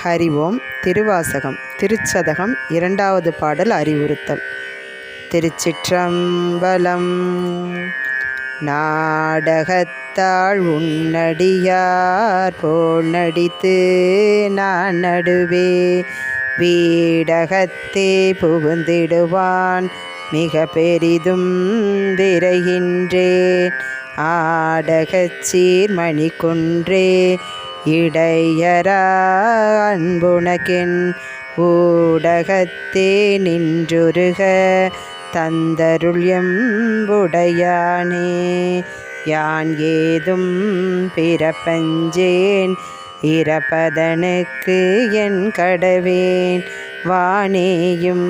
ஹரிவோம். திருவாசகம் திருச்சதகம் 2வது பாடல் அறிவுறுத்தல். திருச்சிற்றம்பலம். நாடகத்தாள் உன்னடியார் போல் நடித்து நான் நடுவே வீடகத்தே புகுந்திடுவான் மிக பெரிதும் விரைகின்றேன். ஆடகச் சீர்மணி குன்றே இடையரா அன்புணக்கென் ஊடகத்தே நின்றுருக தந்தருள் எம்புடையானே. யான் ஏதும் பிறப்பஞ்சேன் இறப்பதனுக்கு என் கடவேன். வானேயும்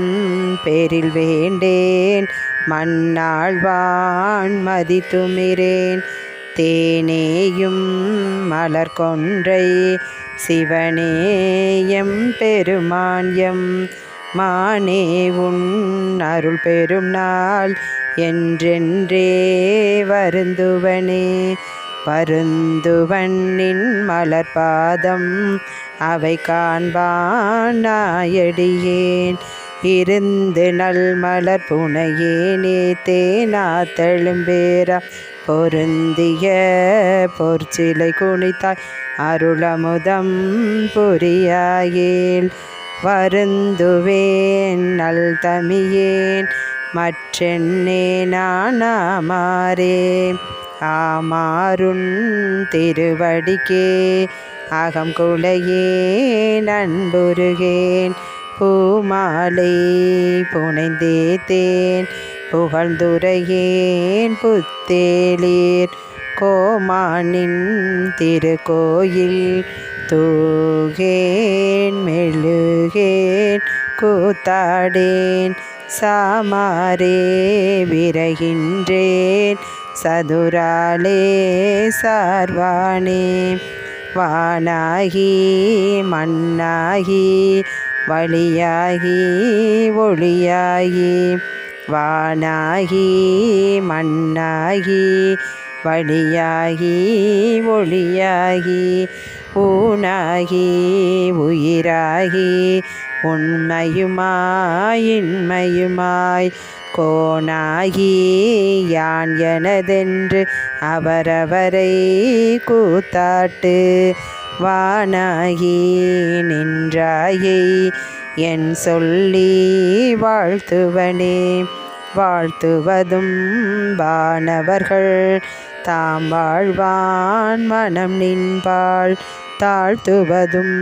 பெரில் வேண்டேன் மண்ணாழ்வான் மதித்துமிரேன். தேனேயும் மலர் கொன்றை சிவனேயம் பெருமான் எம் மானே உன் அருள் பெரும் நாள் என்றென்றே வருந்துவனே. வருந்துவனின் மலர்பாதம் அவை காண்பான் நாயடியேன். இருந்து நல் மலர் புனையேனே தேனா தெழும்பேரா பொருந்திய பொற்சிலை குனித்தாய் அருளமுதம் புரியாயேல். வருந்துவேன் நல் தமியேன் மற்றென்னே நானாமாரே. ஆமாறுன் திருவடிக்கே அகம் குலையேன் அன்புருகேன். பூமாலை புனைந்தேத்தேன் புகழ்ந்துரையேன் புத்தேலீர். கோமானின் திருக்கோயில் தூகேன் மெழுகேன் கூத்தாடேன். சாமாரே விரைகின்றேன் சதுராலே சார்வானே. வானாகி மண்ணாகி வழியாகி ஒளியாகி. வானாகி மண்ணாகி வழியாகி ஒளியாகி. ஊனாகி உயிராகி உண்மையுமாய் இன்மையுமாய். கோனாகி யான் எனதென்று அவரவரை கூத்தாட்டு. வானாகி நின்றாயை என் சொல்லி வாழ்த்துவனே. வாழ்த்துவதும் வானவர்கள் தாம் வாழ்வான் மனம் நின்பாள் தாழ்த்துவதும்